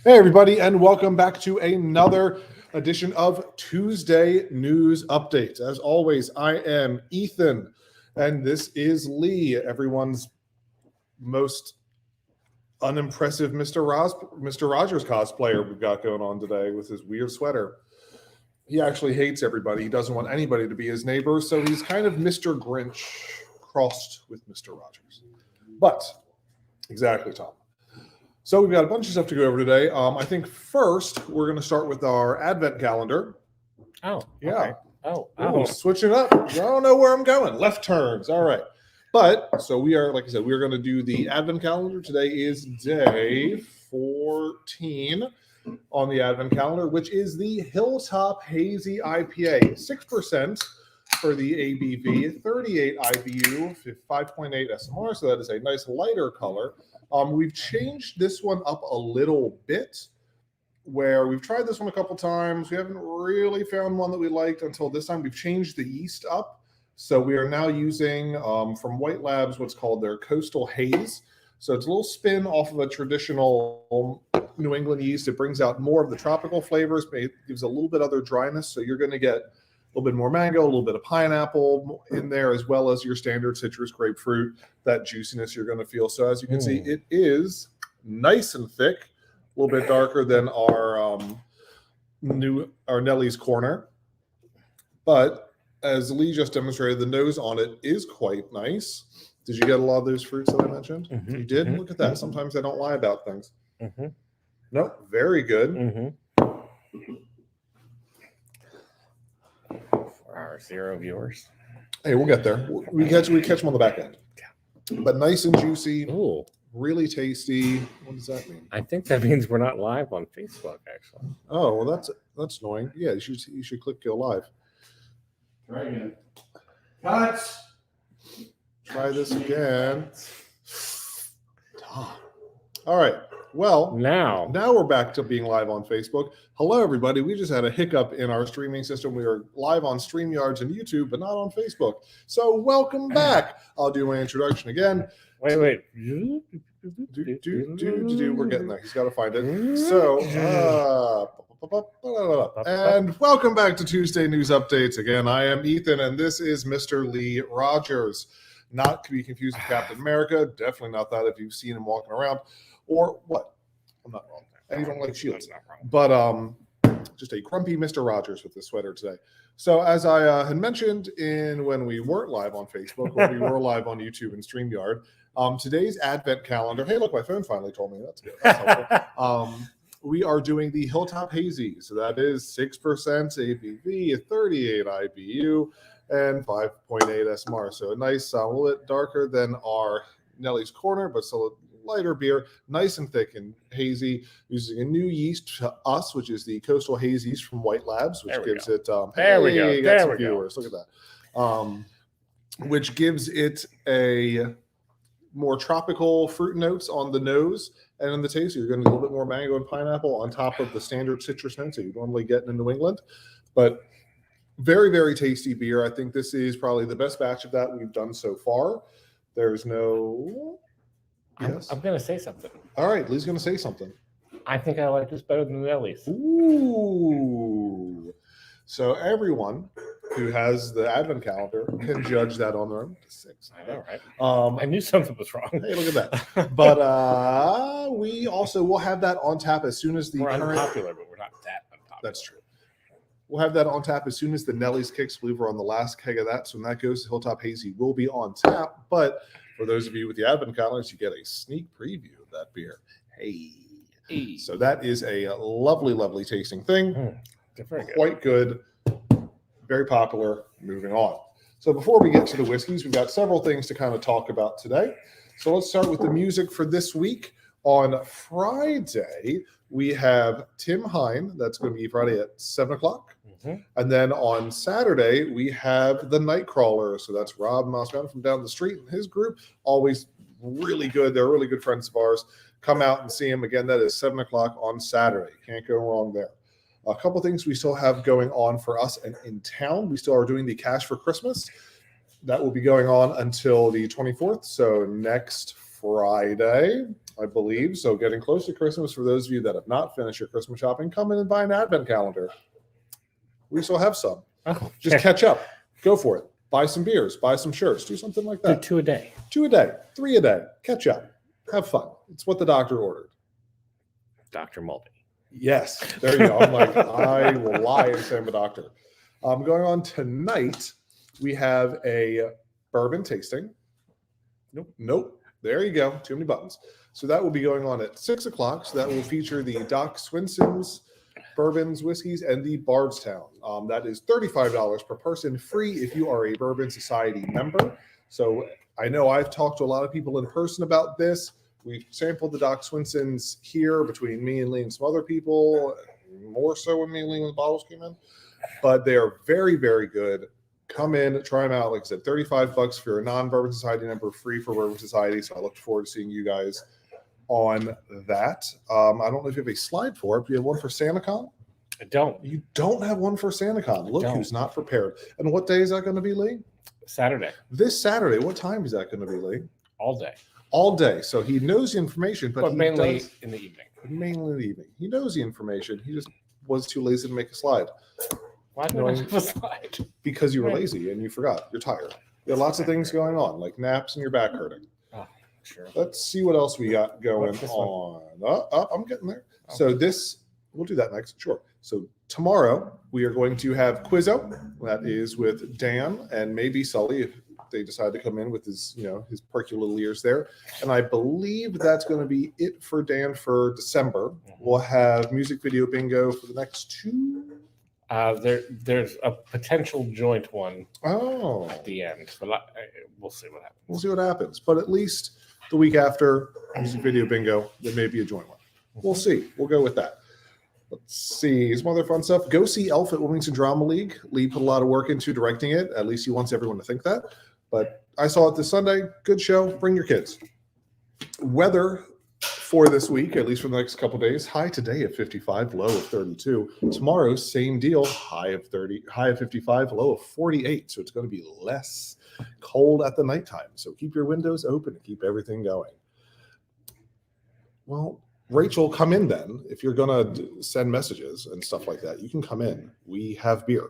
Hey, everybody, and welcome back to another edition of Tuesday News Updates. As always, I am Ethan, and this is Lee, everyone's most unimpressive Mr. Rogers cosplayer we've got going on today with his weird sweater. He actually hates everybody. He doesn't want anybody to be his neighbor, so he's kind of Mr. Grinch crossed with Mr. Rogers. But, exactly, Tom. So we've got a bunch of stuff to go over today. I think first we're going to start with our Advent calendar. Oh, yeah. Okay. Oh. Switching it up. I don't know where I'm going. Left turns. All right. But so we are, like I said, we're going to do the Advent calendar. Today is day 14 on the Advent calendar, which is the Hilltop Hazy IPA, 6% for the ABV, 38 IBU, 5.8 SMR. So that is a nice lighter color. We've changed this one up a little bit, where we've tried this one a couple times. We haven't really found one that we liked until this time. We've changed the yeast up. So we are now using from White Labs what's called their Coastal Haze. So it's a little spin off of a traditional New England yeast. It brings out more of the tropical flavors, but it gives a little bit other dryness. So you're going to get a little bit more mango, a little bit of pineapple in there, as well as your standard citrus grapefruit, that juiciness you're going to feel. So as you can see, it is nice and thick, a little bit darker than our Nellie's Corner. But as Lee just demonstrated, the nose on it is quite nice. Did you get a lot of those fruits that I mentioned? Mm-hmm. You did? Look at that. Sometimes I don't lie about things. Mm-hmm. Nope. Very good. Mm-hmm. For our 0 viewers. Hey, we'll get there. We catch them on the back end. But nice and juicy. Ooh. Really tasty. What does that mean? I think that means we're not live on Facebook, actually. Oh, well, that's annoying. Yeah, you should click go live. Try again. Cut. Try this again. All right. Well, Now we're back to being live on Facebook. Hello, everybody. We just had a hiccup in our streaming system. We are live on StreamYards and YouTube, but not on Facebook. So welcome back. I'll do my introduction again. Wait. We're getting there. He's got to find it. So, and welcome back to Tuesday News Updates. Again, I am Ethan, and this is Mr. Lee Rogers. Not to be confused with Captain America. Definitely not that if you've seen him walking around. Or what? I'm not wrong. And you don't like shields. But just a grumpy Mr. Rogers with the sweater today. So as I had mentioned when we weren't live on Facebook, or we were live on YouTube and StreamYard, today's Advent calendar. Hey, look, my phone finally told me. That's good. That's helpful. We are doing the Hilltop Hazy. So that is 6% ABV, 38 IBU, and 5.8 SMR. So a nice, a little bit darker than our Nellie's Corner, but still a lighter beer, nice and thick and hazy, using a new yeast to us, which is the Coastal Haze yeast from White Labs, which gives it there we go. There we go. Look at that. Which gives it a more tropical fruit notes on the nose and in the taste. You're going to get a little bit more mango and pineapple on top of the standard citrus notes that you normally get in New England. But very, very tasty beer. I think this is probably the best batch of that we've done so far. There's no... Yes. I'm going to say something. All right, Lee's going to say something. I think I like this better than Nellie's. Ooh. So everyone who has the Advent calendar can judge that on their own. 6. I know, right? I knew something was wrong. Hey, look at that. But we also will have that on tap as soon as the we're current... unpopular, but we're not that unpopular. That's true. We'll have that on tap as soon as the Nellie's kicks. I believe we're on the last keg of that. So when that goes, the Hilltop Hazy will be on tap. But for those of you with the Advent calendars, you get a sneak preview of that beer. Hey. So that is a lovely, lovely tasting thing. Very good. Quite good. Very popular. Moving on. So before we get to the whiskeys, we've got several things to kind of talk about today. So let's start with the music for this week. On Friday, we have Tim Hine. That's going to be Friday at 7 o'clock. And then on Saturday, we have the Nightcrawler. So that's Rob Mossman from down the street and his group. Always really good. They're really good friends of ours. Come out and see them. Again, that is 7 o'clock on Saturday. Can't go wrong there. A couple things we still have going on for us and in town. We still are doing the Cash for Christmas. That will be going on until the 24th. So next Friday, I believe. So getting close to Christmas, for those of you that have not finished your Christmas shopping, come in and buy an advent calendar. We still have some. Oh, Just catch up. Go for it. Buy some beers. Buy some shirts. Do something like do that. 2 a day. 2 a day. 3 a day. Catch up. Have fun. It's what the doctor ordered. Dr. Mulvey. Yes. There you go. I'm like, I will lie and say I'm a doctor. Going on tonight, we have a bourbon tasting. Nope. There you go. Too many buttons. So that will be going on at 6 o'clock. So that will feature the Doc Swinson's bourbons, whiskeys, and the Bardstown. That is $35 per person, free if you are a Bourbon Society member. So I know I've talked to a lot of people in person about this. We've sampled the Doc Swinson's here between me and Lee and some other people, more so when me and Lee when the bottles came in. But they are very, very good. Come in, try them out. Like I said, $35 for a non-Bourbon Society member, free for Bourbon Society. So I look forward to seeing you guys on that. I don't know if you have a slide for it. Do you have one for SantaCon? I don't. You don't have one for SantaCon. Look who's not prepared. And what day is that going to be, Lee? Saturday. This Saturday. What time is that going to be, Lee? All day. All day. So he knows the information, but he mainly does, in the evening. Mainly in the evening. He knows the information. He just was too lazy to make a slide. Why did I have a slide? Because you were lazy and you forgot. You're tired. You have lots of things going on, like naps and your back hurting. Oh, sure. Let's see what else we got going on. I'm getting there. Oh. So we'll do that next. Sure. So tomorrow we are going to have Quizzo. That is with Dan and maybe Sully if they decide to come in with his perky little ears there. And I believe that's going to be it for Dan for December. We'll have music video bingo for the next 2. There's a potential joint one at the end, but we'll see what happens. We'll see what happens. But at least the week after music video bingo, there may be a joint one. We'll see. We'll go with that. Let's see. Some other fun stuff. Go see Elf at Wilmington Drama League. Lee put a lot of work into directing it. At least he wants everyone to think that. But I saw it this Sunday. Good show. Bring your kids. Weather for this week, at least for the next couple of days, high today at 55, low of 32. Tomorrow, same deal, high of 55, low of 48. So it's going to be less cold at the nighttime. So keep your windows open and keep everything going. Well, Rachel, come in then. If you're going to send messages and stuff like that, you can come in. We have beer.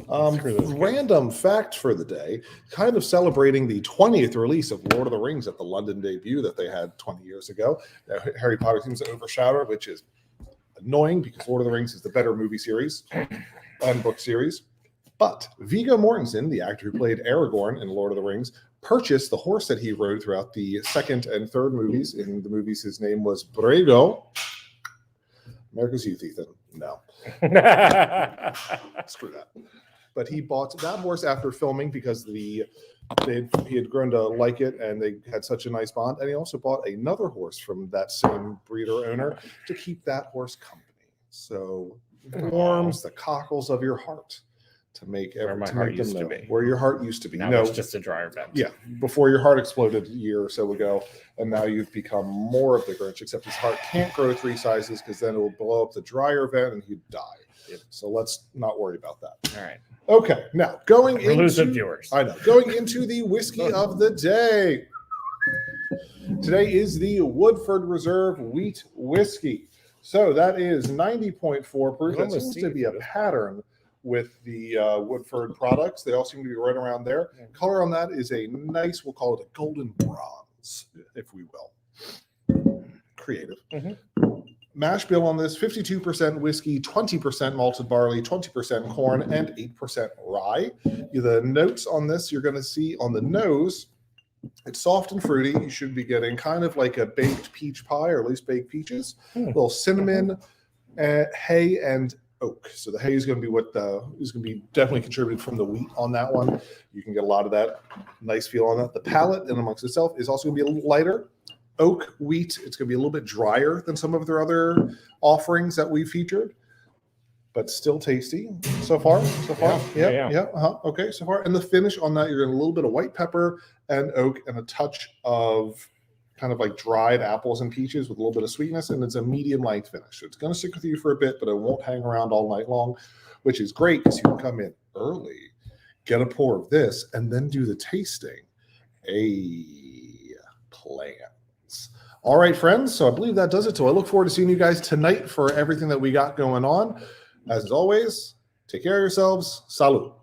Random fact for the day, kind of celebrating the 20th release of Lord of the Rings at the London debut that they had 20 years ago. Harry Potter seems to overshadow it, which is annoying because Lord of the Rings is the better movie series and book series. But Viggo Mortensen, the actor who played Aragorn in Lord of the Rings, purchased the horse that he rode throughout the second and third movies. In the movies, his name was Brego. America's Youth, Ethan. No. Screw that. But he bought that horse after filming because he had grown to like it and they had such a nice bond. And he also bought another horse from that same breeder owner to keep that horse company. So it warms the cockles of your heart to make where my heart used to be. Where your heart used to be. Now it's just a dryer vent. Yeah, before your heart exploded a year or so ago, and now you've become more of the Grinch, except his heart can't grow 3 sizes because then it will blow up the dryer vent and he'd die. Yep. So let's not worry about that. All right. Okay, now going into viewers. I know. Going into the whiskey of the day. Today is the Woodford Reserve Wheat Whiskey. So that is 90.4 proof. That seems to be a pattern with the Woodford products. They all seem to be right around there. Color on that is a nice, we'll call it a golden bronze, if we will. Creative. Mash bill on this, 52% whiskey, 20% malted barley, 20% corn, and 8% rye. The notes on this, you're going to see on the nose, it's soft and fruity. You should be getting kind of like a baked peach pie, or at least baked peaches. A little cinnamon, hay, and oak. So the hay is going to be is going to be definitely contributed from the wheat on that one. You can get a lot of that nice feel on that. The palate in amongst itself is also going to be a little lighter. Oak wheat, it's going to be a little bit drier than some of their other offerings that we've featured, but still tasty so far. Yeah. Okay, so far. And the finish on that, you're getting a little bit of white pepper and oak and a touch of kind of like dried apples and peaches with a little bit of sweetness, and it's a medium length finish. So it's going to stick with you for a bit, but it won't hang around all night long, which is great because you can come in early, get a pour of this, and then do the tasting. All right, friends. So I believe that does it. So I look forward to seeing you guys tonight for everything that we got going on. As always, take care of yourselves. Salud.